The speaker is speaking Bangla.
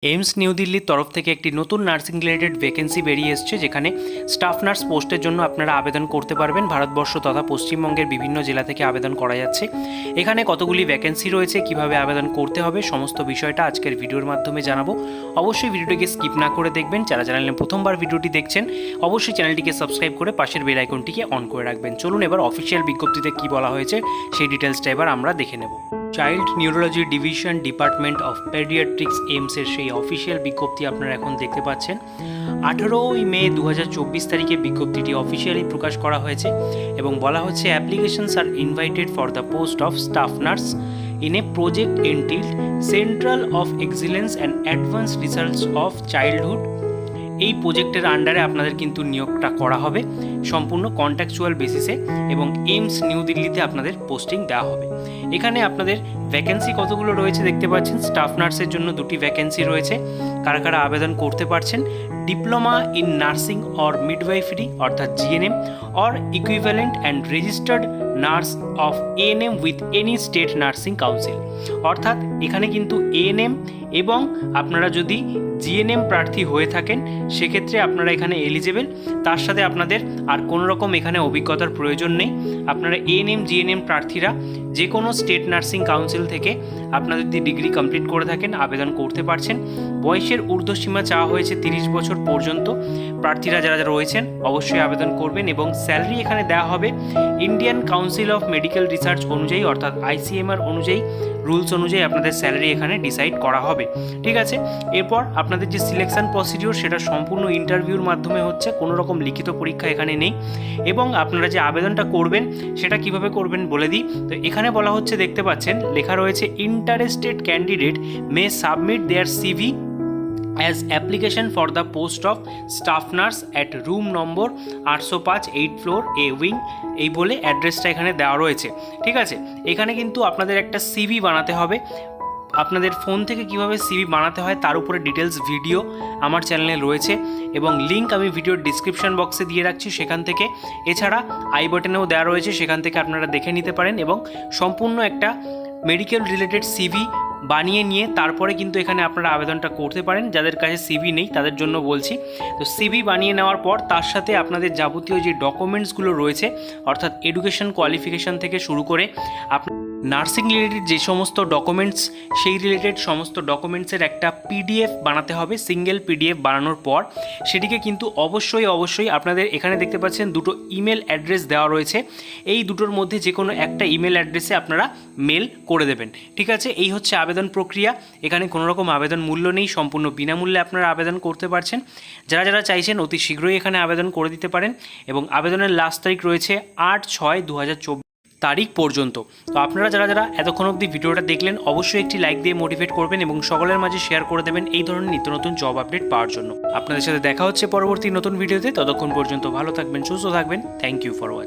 এইমস নিউ দিল্লির তরফ থেকে একটি নতুন নার্সিং রিলেটেড ভ্যাকেন্সি বেরিয়ে এসছে, যেখানে স্টাফ নার্স পোস্টের জন্য আপনারা আবেদন করতে পারবেন। ভারতবর্ষ তথা পশ্চিমবঙ্গের বিভিন্ন জেলা থেকে আবেদন করা যাচ্ছে। এখানে কতগুলি ভ্যাকেন্সি রয়েছে, কিভাবে আবেদন করতে হবে, সমস্ত বিষয়টা আজকের ভিডিওর মাধ্যমে জানাবো। অবশ্যই ভিডিওটিকে স্কিপ না করে দেখবেন। যারা চ্যানেলে প্রথমবার ভিডিওটি দেখছেন অবশ্যই চ্যানেলটিকে সাবস্ক্রাইব করে পাশের বেল আইকনটিকে অন করে রাখবেন। চলুন এবার অফিসিয়াল বিজ্ঞপ্তিতে কী বলা হয়েছে সেই ডিটেলসটা এবার আমরা দেখে নেব। Child neurology division department of paediatrics এইমসের সেই অফিসিয়াল বিজ্ঞপ্তি আপনারা এখন দেখতে পাচ্ছেন। 18 মে 2024 তারিখে বিজ্ঞপ্তিটি অফিসিয়ালি প্রকাশ করা হয়েছে এবং বলা হচ্ছে applications are invited for the post of staff nurse in a project entitled centre of excellence and advance research of childhood. এই প্রজেক্টের আন্ডারে আপনাদের কিন্তু নিয়োগটা করা হবে সম্পূর্ণ কন্ট্রাকচুয়াল বেসিসে এবং এইমস নিউ দিল্লিতে আপনাদের পোস্টিং দেওয়া হবে। এখানে আপনাদের ভ্যাকেন্সি কতগুলো রয়েছে দেখতে পাচ্ছেন। স্টাফ নার্সের জন্য 2টি ভ্যাকেন্সি রয়েছে। কারা কারা আবেদন করতে পারছেন? Diploma in nursing or midwifery অর্থাৎ GNM or equivalent and registered nurse of ANM with any state nursing council. অর্থাৎ এখানে কিন্তু এএনএম এবং আপনারা যদি জিএনএম প্রার্থী হয়ে থাকেন সেক্ষেত্রে আপনারা এখানে এলিজেবল। তার সাথে আপনাদের আর কোনো রকম এখানে অভিজ্ঞতার প্রয়োজন নেই। আপনারা এএনএম জিএনএম প্রার্থীরা যে কোনো স্টেট নার্সিং কাউন্সিল থেকে আপনারা যদি ডিগ্রি কমপ্লিট করে থাকেন আবেদন করতে পারছেন। বয়সের ঊর্ধ্বসীমা চাওয়া হয়েছে 30 বছর পর্যন্ত। প্রার্থীরা যারা রয়েছেন অবশ্যই আবেদন করবেন এবং স্যালারি এখানে দেওয়া হবে Indian council of medical research অনুযায়ী অর্থাৎ আইসিএমআর অনুযায়ী, রুলস অনুযায়ী আপনাদের স্যালারি এখানে ডিসাইড করা হবে। ঠিক আছে, এরপর আপনাদের যে সিলেকশন প্রসিডিওর সেটা সম্পূর্ণ ইন্টারভিউর মাধ্যমে হচ্ছে, কোনো রকম লিখিত পরীক্ষা এখানে নেই। এবং আপনারা যে আবেদনটা করবেন সেটা কিভাবে করবেন বলে দিই। তো এখানে বলা হচ্ছে দেখতে পাচ্ছেন লেখা রয়েছে interested candidate may submit their CV as application for the post of staff nurse at room number 805 8 floor A wing, এই বলে অ্যাড্রেসটা এখানে দেওয়া রয়েছে। ঠিক আছে, এখানে কিন্তু আপনাদের একটা সিভি বানাতে হবে। আপনাদের ফোন থেকে কিভাবে সিভি বানাতে হয় তার উপরে ডিটেলস ভিডিও আমার চ্যানেলে রয়েছে এবং লিঙ্ক আমি ভিডিওর ডিসক্রিপশন বক্সে দিয়ে রাখছি সেখান থেকে। এছাড়া আই বাটনেও দেওয়া রয়েছে, সেখান থেকে আপনারা দেখে নিতে পারেন এবং সম্পূর্ণ একটা মেডিকেল রিলেটেড সিভি বানিয়ে নিয়ে তারপরে কিন্তু এখানে আপনারা আবেদনটা করতে পারেন। যাদের কাছে সিভি নেই তাদের জন্য বলছি। তো সিভি বানিয়ে নেওয়ার পর তার সাথে আপনাদের যাবতীয় যে ডকুমেন্টসগুলো রয়েছে অর্থাৎ এডুকেশন কোয়ালিফিকেশান থেকে শুরু করে আপনার নার্সিং রিলেটেড যে সমস্ত ডকুমেন্টস, সেই রিলেটেড সমস্ত ডকুমেন্টসের একটা পিডিএফ বানাতে হবে। সিঙ্গেল পিডিএফ বানানোর পর সেটিকে কিন্তু অবশ্যই আপনাদের এখানে দেখতে পাচ্ছেন 2টো ইমেল অ্যাড্রেস দেওয়া রয়েছে। এই দুটোর মধ্যে যে কোনো একটা ইমেল অ্যাড্রেসে আপনারা মেল করে দেবেন। ঠিক আছে, এই হচ্ছে আবেদন প্রক্রিয়া। এখানে কোনো রকম আবেদন মূল্য নেই, সম্পূর্ণ বিনামূল্যে আপনারা আবেদন করতে পারছেন। যারা যারা চাইছেন অতি শীঘ্রই এখানে আবেদন করে দিতে পারেন এবং আবেদনের লাস্ট তারিখ রয়েছে 8/6/2024 তারিখ পর্যন্ত। তো আপনারা যারা যারা এতক্ষণ অবধি ভিডিওটা দেখলেন অবশ্যই একটি লাইক দিয়ে মোটিভেট করবেন এবং সকলের মাঝে শেয়ার করে দেবেন এই ধরনের নিত্য নতুন জব আপডেট পাওয়ার জন্য। আপনাদের সাথে দেখা হচ্ছে পরবর্তী নতুন ভিডিওতে। ততক্ষণ পর্যন্ত ভালো থাকবেন, সুস্থ থাকবেন। Thank you for watching.